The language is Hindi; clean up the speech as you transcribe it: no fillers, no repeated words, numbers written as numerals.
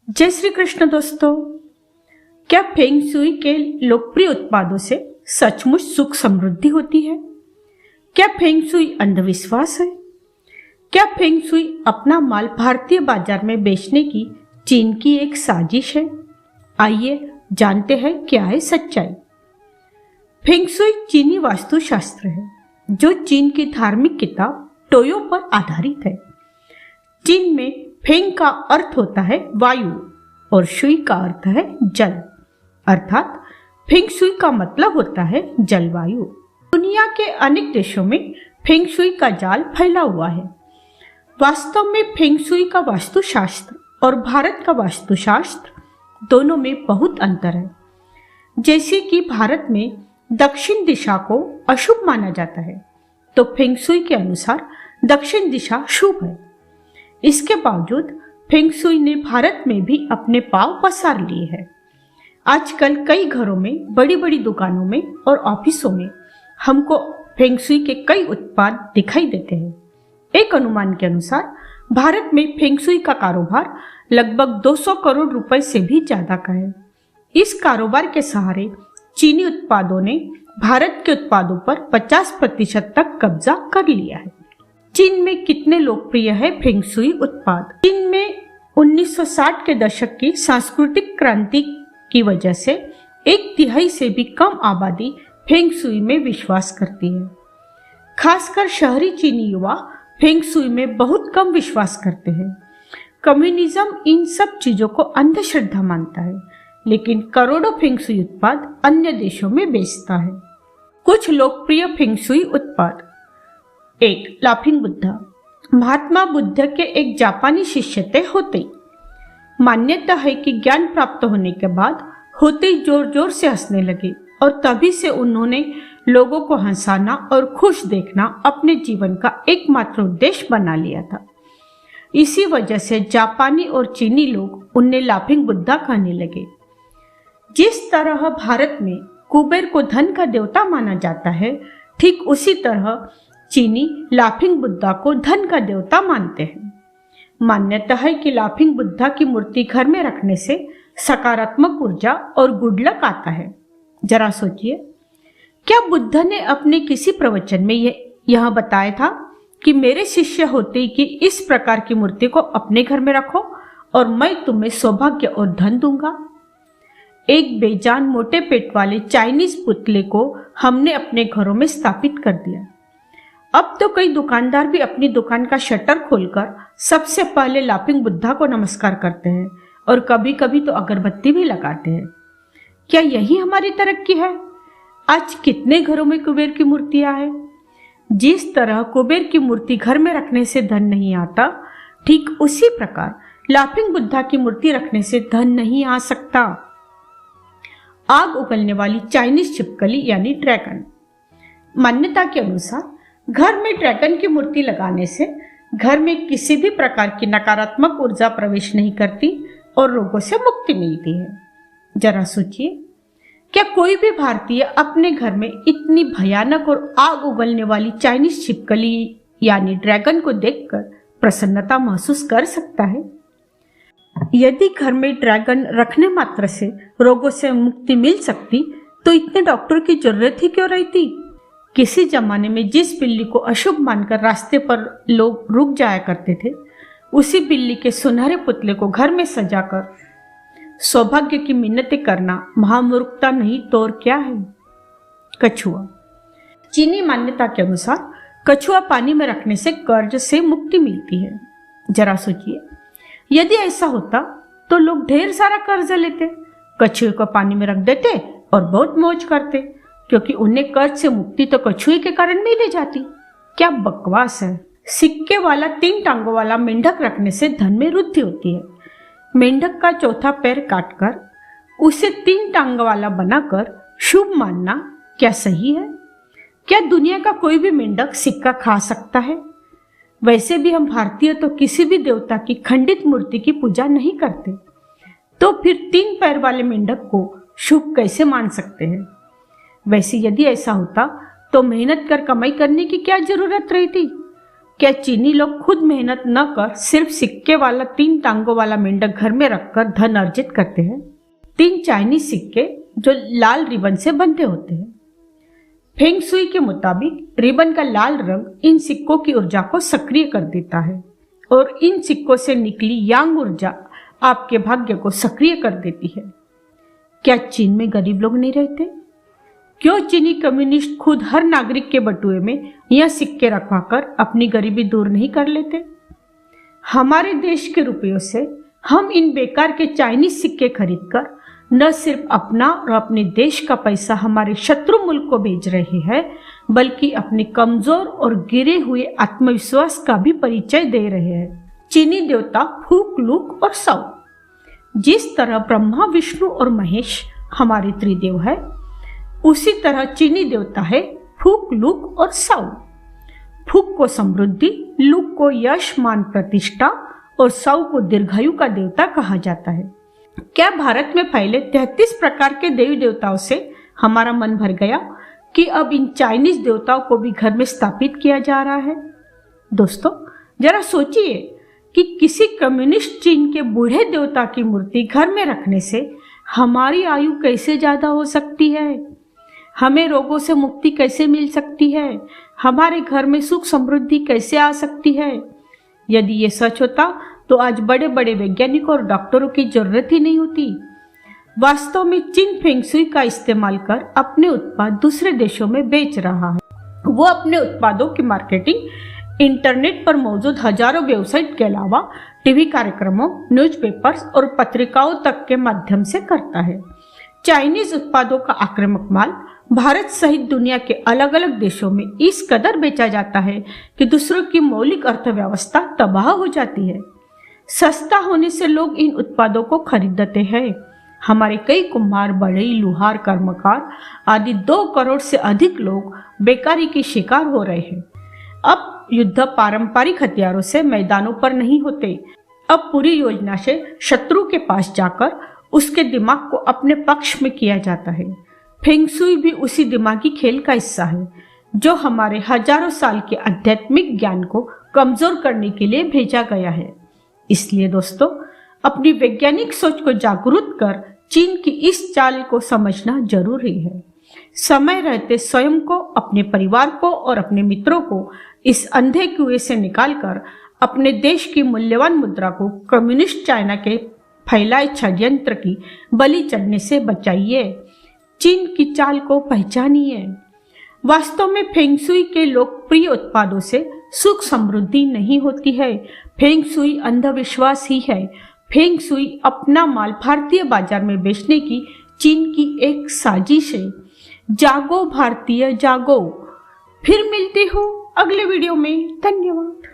जय श्री कृष्ण दोस्तों। क्या फेंग शुई के लोकप्रिय उत्पादों से सचमुच सुख समृद्धि होती है? क्या फेंग शुई अंधविश्वास है? क्या फेंग शुई अपना माल भारतीय बाजार में बेचने की चीन की एक साजिश है? आइए जानते हैं क्या है सच्चाई। फेंग शुई चीनी वास्तुशास्त्र है जो चीन की धार्मिक किताब टोयो पर आधारित है। चीन में फेंग का अर्थ होता है वायु और शुई का अर्थ है जल, अर्थात फेंग शुई का मतलब होता है जलवायु। दुनिया के अनेक देशों में फेंग शुई का जाल फैला हुआ है। वास्तव में फेंग शुई का वास्तुशास्त्र और भारत का वास्तुशास्त्र दोनों में बहुत अंतर है। जैसे कि भारत में दक्षिण दिशा को अशुभ माना जाता है, तो फेंग शुई के अनुसार दक्षिण दिशा शुभ है। इसके बावजूद फेंग शुई ने भारत में भी अपने पांव पसार लिए हैं। आजकल कई घरों में, बड़ी बड़ी दुकानों में और ऑफिसों में हमको फेंग शुई के कई उत्पाद दिखाई देते हैं। एक अनुमान के अनुसार भारत में फेंग शुई का कारोबार लगभग 200 करोड़ रुपए से भी ज्यादा का है। इस कारोबार के सहारे चीनी उत्पादों ने भारत के उत्पादों पर 50% तक कब्जा कर लिया है। चीन में कितने लोकप्रिय है फेंग शुई उत्पाद? चीन में 1960 के दशक की सांस्कृतिक क्रांति की वजह से 1/3 से भी कम आबादी फेंग शुई में विश्वास करती है। खासकर शहरी चीनी युवा फेंग शुई में बहुत कम विश्वास करते हैं। कम्युनिज्म इन सब चीजों को अंधश्रद्धा मानता है, लेकिन करोड़ों फेंग शुई उत्पाद अन्य देशों में बेचता है। कुछ लोकप्रिय फेंग शुई उत्पाद। 1. लाफिंग बुद्धा। महात्मा बुद्ध के एक जापानी शिष्य थे होते। मान्यता है कि ज्ञान प्राप्त होने के बाद होते जोर जोर से हंसने लगे और तभी से उन्होंने लोगों को हंसाना और खुश देखना अपने जीवन का एकमात्र उद्देश्य बना लिया था। इसी वजह से जापानी और चीनी लोग उन्हें लाफिंग बुद्धा कहने लगे। जिस तरह भारत में कुबेर को धन का देवता माना जाता है, ठीक उसी तरह चीनी लाफिंग बुद्धा को धन का देवता मानते हैं। मान्यता है कि लाफिंग बुद्धा की मूर्ति घर में रखने से सकारात्मक ऊर्जा और गुड लक आता है। जरा सोचिए, क्या बुद्ध ने अपने किसी प्रवचन में यह बताया था कि मेरे शिष्य होते कि इस प्रकार की मूर्ति को अपने घर में रखो और मैं तुम्हें सौभाग्य और धन दूंगा? एक बेजान मोटे पेट वाले चाइनीज पुतले को हमने अपने घरों में स्थापित कर दिया। अब तो कई दुकानदार भी अपनी दुकान का शटर खोलकर सबसे पहले लाफिंग बुद्धा को नमस्कार करते हैं और कभी कभी तो अगरबत्ती भी लगाते हैं। क्या यही हमारी तरक्की है? आज कितने घरों में कुबेर की मूर्तियां हैं? जिस तरह कुबेर की मूर्ति घर में रखने से धन नहीं आता, ठीक उसी प्रकार लाफिंग बुद्धा की मूर्ति रखने से धन नहीं आ सकता। आग उगलने वाली चाइनीज छिपकली यानी ड्रैगन। मान्यता के अनुसार घर में ड्रैगन की मूर्ति लगाने से घर में किसी भी प्रकार की नकारात्मक ऊर्जा प्रवेश नहीं करती और रोगों से मुक्ति मिलती है। जरा सोचिए, क्या कोई भी भारतीय अपने घर में इतनी भयानक और आग उगलने वाली चाइनीज छिपकली यानी ड्रैगन को देखकर प्रसन्नता महसूस कर सकता है? यदि घर में ड्रैगन रखने मात्र से रोगों से मुक्ति मिल सकती, तो इतने डॉक्टर की जरूरत ही क्यों रहती? किसी जमाने में जिस बिल्ली को अशुभ मानकर रास्ते पर लोग रुक जाया करते थे, उसी बिल्ली के सुनहरे पुतले को घर में सजाकर सौभाग्य की मिन्नतें करना महामूर्खता नहीं तो और क्या है? कछुआ। चीनी मान्यता के अनुसार कछुआ पानी में रखने से कर्ज से मुक्ति मिलती है। जरा सोचिए, यदि ऐसा होता तो लोग ढेर सारा कर्ज लेते, कछुए को पानी में रख देते और बहुत मौज करते, क्योंकि उन्हें कर्ज से मुक्ति तो कछुए के कारण मिल जाती। क्या बकवास है। सिक्के वाला 3 टांगों वाला मेंढक रखने से धन में वृद्धि होती है। मेंढक का चौथा पैर काटकर उसे 3 टांग वाला बनाकर शुभ मानना क्या सही है? क्या दुनिया का कोई भी मेंढक सिक्का खा सकता है? वैसे भी हम भारतीय तो किसी भी देवता की खंडित मूर्ति की पूजा नहीं करते, तो फिर 3 पैर वाले मेंढक को शुभ कैसे मान सकते हैं? वैसे यदि ऐसा होता तो मेहनत कर कमाई करने की क्या जरूरत रहती? क्या चीनी लोग खुद मेहनत न कर सिर्फ सिक्के वाला 3 टांगों वाला मेंढक घर में रखकर धन अर्जित करते हैं? 3 चाइनीज सिक्के जो लाल रिबन से बंधे होते हैं। फेंग शुई के मुताबिक रिबन का लाल रंग इन सिक्कों की ऊर्जा को सक्रिय कर देता है और इन सिक्कों से निकली यांग ऊर्जा आपके भाग्य को सक्रिय कर देती है। क्या चीन में गरीब लोग नहीं रहते? क्यों चीनी कम्युनिस्ट खुद हर नागरिक के बटुए में यह सिक्के रखवाकर अपनी गरीबी दूर नहीं कर लेते? हमारे देश के रुपयों से हम इन बेकार के चाइनीज सिक्के खरीदकर न सिर्फ अपना और अपने देश का पैसा हमारे शत्रु मुल्क को भेज रहे हैं, बल्कि अपने कमजोर और गिरे हुए आत्मविश्वास का भी परिचय दे रहे हैं। चीनी देवता फूक, लूक और साउ। जिस तरह ब्रह्मा, विष्णु और महेश हमारे त्रिदेव है, उसी तरह चीनी देवता है फूक, लूक और साउ। फूक को समृद्धि, लूक को यश, मान, प्रतिष्ठा और साउ को दीर्घायु का देवता कहा जाता है। क्या भारत में फैले 33 प्रकार के देवी देवताओं से हमारा मन भर गया कि अब इन चाइनीज देवताओं को भी घर में स्थापित किया जा रहा है? दोस्तों, जरा सोचिए कि किसी कम्युनिस्ट चीन के बूढ़े देवता की मूर्ति घर में रखने से हमारी आयु कैसे ज्यादा हो सकती है? हमें रोगों से मुक्ति कैसे मिल सकती है? हमारे घर में सुख समृद्धि कैसे आ सकती है? यदि ये सच होता तो आज बड़े बड़े वैज्ञानिकों और डॉक्टरों की जरूरत ही नहीं होती। वास्तव में चीन फेंग शुई का इस्तेमाल कर अपने उत्पाद दूसरे देशों में बेच रहा है। वो अपने उत्पादों की मार्केटिंग इंटरनेट पर मौजूद हजारों वेबसाइट के अलावा टीवी कार्यक्रमों, न्यूज़पेपर्स और पत्रिकाओं तक के माध्यम से करता है। चाइनीज उत्पादों का आक्रामक माल भारत सहित दुनिया के अलग अलग देशों में इस कदर बेचा जाता है कि दूसरों की मौलिक अर्थव्यवस्था तबाह हो जाती है। सस्ता होने से लोग इन उत्पादों को खरीदते हैं। हमारे कई कुम्हार, बढ़ई, लुहार, कर्मकार आदि 2 करोड़ से अधिक लोग बेकारी की शिकार हो रहे हैं। अब युद्ध पारंपरिक हथियारों से मैदानों पर नहीं होते। अब पूरी योजना से शत्रु के पास जाकर उसके दिमाग को अपने पक्ष में किया जाता है। फेंग शुई भी उसी दिमागी खेल का हिस्सा है जो हमारे हजारों साल के आध्यात्मिक ज्ञान को कमजोर करने के लिए भेजा गया है। इसलिए दोस्तों, अपनी वैज्ञानिक सोच को जागरूक कर चीन की इस चाल को समझना जरूरी है। समय रहते स्वयं को, अपने परिवार को और अपने मित्रों को इस अंधे कुएं से निकालकर अपने देश की मूल्यवान मुद्रा को कम्युनिस्ट चाइना के फैलाए षड्यंत्र की बलि चढ़ने से बचाइए। चीन की चाल को पहचानिए। वास्तव में फेंग शुई के लोकप्रिय उत्पादों से सुख समृद्धि नहीं होती है। फेंग शुई अंधविश्वास ही है। फेंग शुई अपना माल भारतीय बाजार में बेचने की चीन की एक साजिश है। जागो भारतीय, जागो। फिर मिलते हो अगले वीडियो में। धन्यवाद।